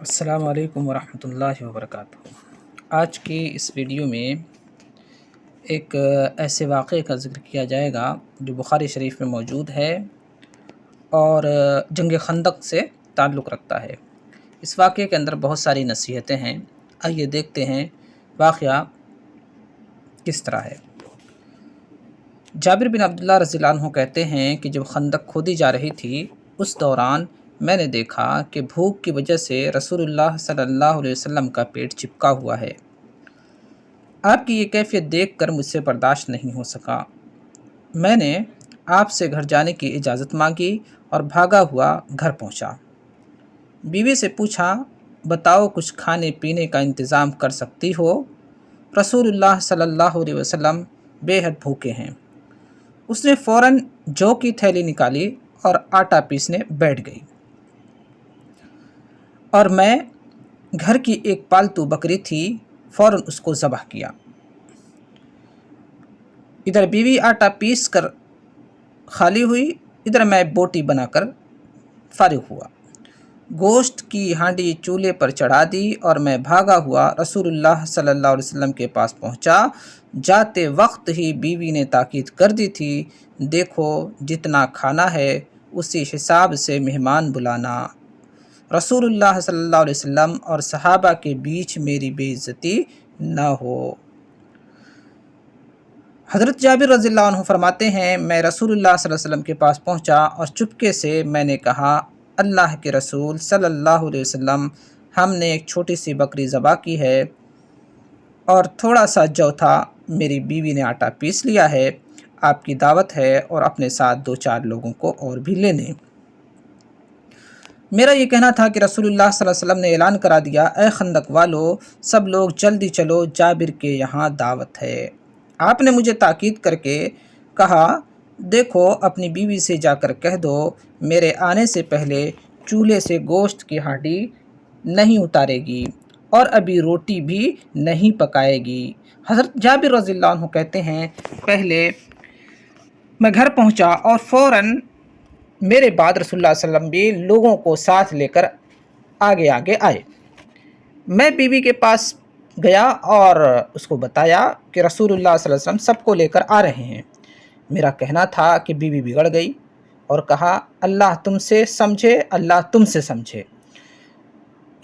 السلام علیکم ورحمۃ اللہ وبرکاتہ۔ آج کی اس ویڈیو میں ایک ایسے واقعے کا ذکر کیا جائے گا جو بخاری شریف میں موجود ہے اور جنگ خندق سے تعلق رکھتا ہے۔ اس واقعے کے اندر بہت ساری نصیحتیں ہیں۔ آئیے دیکھتے ہیں واقعہ کس طرح ہے۔ جابر بن عبداللہ رضی اللہ عنہ کہتے ہیں کہ جب خندق کھودی جا رہی تھی اس دوران میں نے دیکھا کہ بھوک کی وجہ سے رسول اللہ صلی اللہ علیہ وسلم کا پیٹ چپکا ہوا ہے۔ آپ کی یہ کیفیت دیکھ کر مجھ سے برداشت نہیں ہو سکا۔ میں نے آپ سے گھر جانے کی اجازت مانگی اور بھاگا ہوا گھر پہنچا۔ بیوی سے پوچھا، بتاؤ کچھ کھانے پینے کا انتظام کر سکتی ہو؟ رسول اللہ صلی اللہ علیہ وسلم بے حد بھوکے ہیں۔ اس نے فوراً جو کی تھیلی نکالی اور آٹا پیسنے بیٹھ گئی، اور میں گھر کی ایک پالتو بکری تھی، فوراً اس کو ذبح کیا۔ ادھر بیوی آٹا پیس کر خالی ہوئی، ادھر میں بوٹی بنا کر فارغ ہوا۔ گوشت کی ہانڈی چولہے پر چڑھا دی اور میں بھاگا ہوا رسول اللہ صلی اللہ علیہ وسلم کے پاس پہنچا۔ جاتے وقت ہی بیوی نے تاکید کر دی تھی، دیکھو جتنا کھانا ہے اسی حساب سے مہمان بلانا۔ رسول اللہ صلی اللہ علیہ وسلم اور صحابہ کے بیچ میری بے عزتی نہ ہو۔ حضرت جابر رضی اللہ عنہ فرماتے ہیں، میں رسول اللہ صلی اللہ علیہ وسلم کے پاس پہنچا اور چپکے سے میں نے کہا، اللہ کے رسول صلی اللہ علیہ وسلم، ہم نے ایک چھوٹی سی بکری ذبح کی ہے اور تھوڑا سا جو تھا میری بیوی نے آٹا پیس لیا ہے، آپ کی دعوت ہے اور اپنے ساتھ 2-4 لوگوں کو اور بھی لے لیں۔ میرا یہ کہنا تھا کہ رسول اللہ صلی اللہ علیہ وسلم نے اعلان کرا دیا، اے خندق والو، سب لوگ جلدی چلو، جابر کے یہاں دعوت ہے۔ آپ نے مجھے تاکید کر کے کہا، دیکھو اپنی بیوی سے جا کر کہہ دو میرے آنے سے پہلے چولہے سے گوشت کی ہانڈی نہیں اتارے گی اور ابھی روٹی بھی نہیں پکائے گی۔ حضرت جابر رضی اللہ عنہ کہتے ہیں، پہلے میں گھر پہنچا اور فوراً میرے بعد رسول اللہ صلی اللہ علیہ وسلم بھی لوگوں کو ساتھ لے کر آگے آئے۔ میں بیوی کے پاس گیا اور اس کو بتایا کہ رسول اللہ صلی اللہ علیہ وسلم سب کو لے کر آ رہے ہیں۔ میرا کہنا تھا کہ بیوی بگڑ گئی اور کہا، اللہ تم سے سمجھے، اللہ تم سے سمجھے،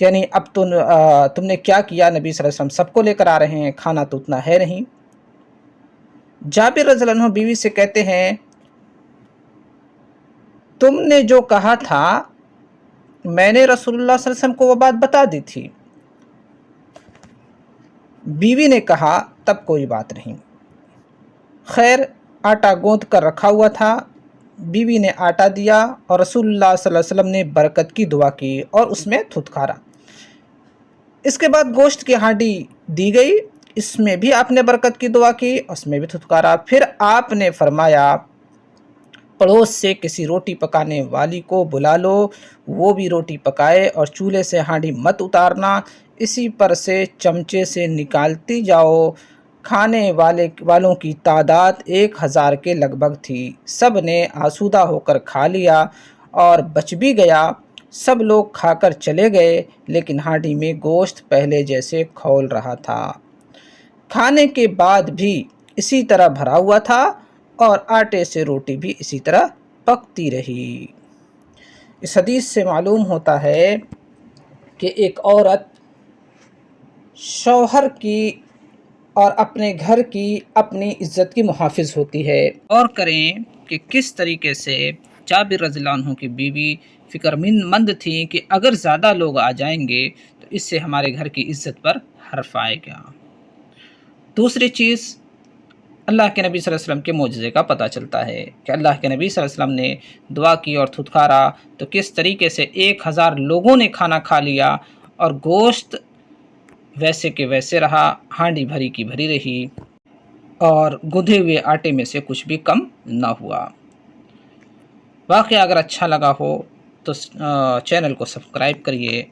یعنی اب تم نے کیا کیا، نبی صلی اللہ علیہ وسلم سب کو لے کر آ رہے ہیں، کھانا تو اتنا ہے نہیں۔ جابر رضی اللہ عنہ بیوی سے کہتے ہیں، تم نے جو کہا تھا میں نے رسول اللہ صلی اللہ علیہ وسلم کو وہ بات بتا دی تھی۔ بیوی نے کہا، تب کوئی بات نہیں۔ خیر، آٹا گوندھ کر رکھا ہوا تھا، بیوی نے آٹا دیا اور رسول اللہ صلی اللہ علیہ وسلم نے برکت کی دعا کی اور اس میں تھتکارا۔ اس کے بعد گوشت کی ہانڈی دی گئی، اس میں بھی آپ نے برکت کی دعا کی، اس میں بھی تھتکارا۔ پھر آپ نے فرمایا، پڑوس سے کسی روٹی پکانے والی کو بلا لو، وہ بھی روٹی پکائے اور چولہے سے ہانڈی مت اتارنا، اسی پر سے چمچے سے نکالتی جاؤ۔ کھانے والوں کی تعداد 1000 کے لگ بھگ تھی۔ سب نے آسودہ ہو کر کھا لیا اور بچ بھی گیا۔ سب لوگ کھا کر چلے گئے، لیکن ہانڈی میں گوشت پہلے جیسے کھول رہا تھا۔ کھانے کے بعد بھی اسی طرح بھرا ہوا تھا اور آٹے سے روٹی بھی اسی طرح پکتی رہی۔ اس حدیث سے معلوم ہوتا ہے کہ ایک عورت شوہر کی اور اپنے گھر کی اپنی عزت کی محافظ ہوتی ہے۔ اور کریں کہ کس طریقے سے جابر رضی اللہ عنہ کی بیوی فکر مند تھی کہ اگر زیادہ لوگ آ جائیں گے تو اس سے ہمارے گھر کی عزت پر حرف آئے گا۔ دوسری چیز، اللہ کے نبی صلی اللہ علیہ وسلم کے معجزے کا پتہ چلتا ہے کہ اللہ کے نبی صلی اللہ علیہ وسلم نے دعا کی اور تھتکارا تو کس طریقے سے 1000 لوگوں نے کھانا کھا لیا اور گوشت ویسے کہ ویسے رہا، ہانڈی بھری کی بھری رہی اور گندھے ہوئے آٹے میں سے کچھ بھی کم نہ ہوا۔ واقعہ اگر اچھا لگا ہو تو چینل کو سبسکرائب کریے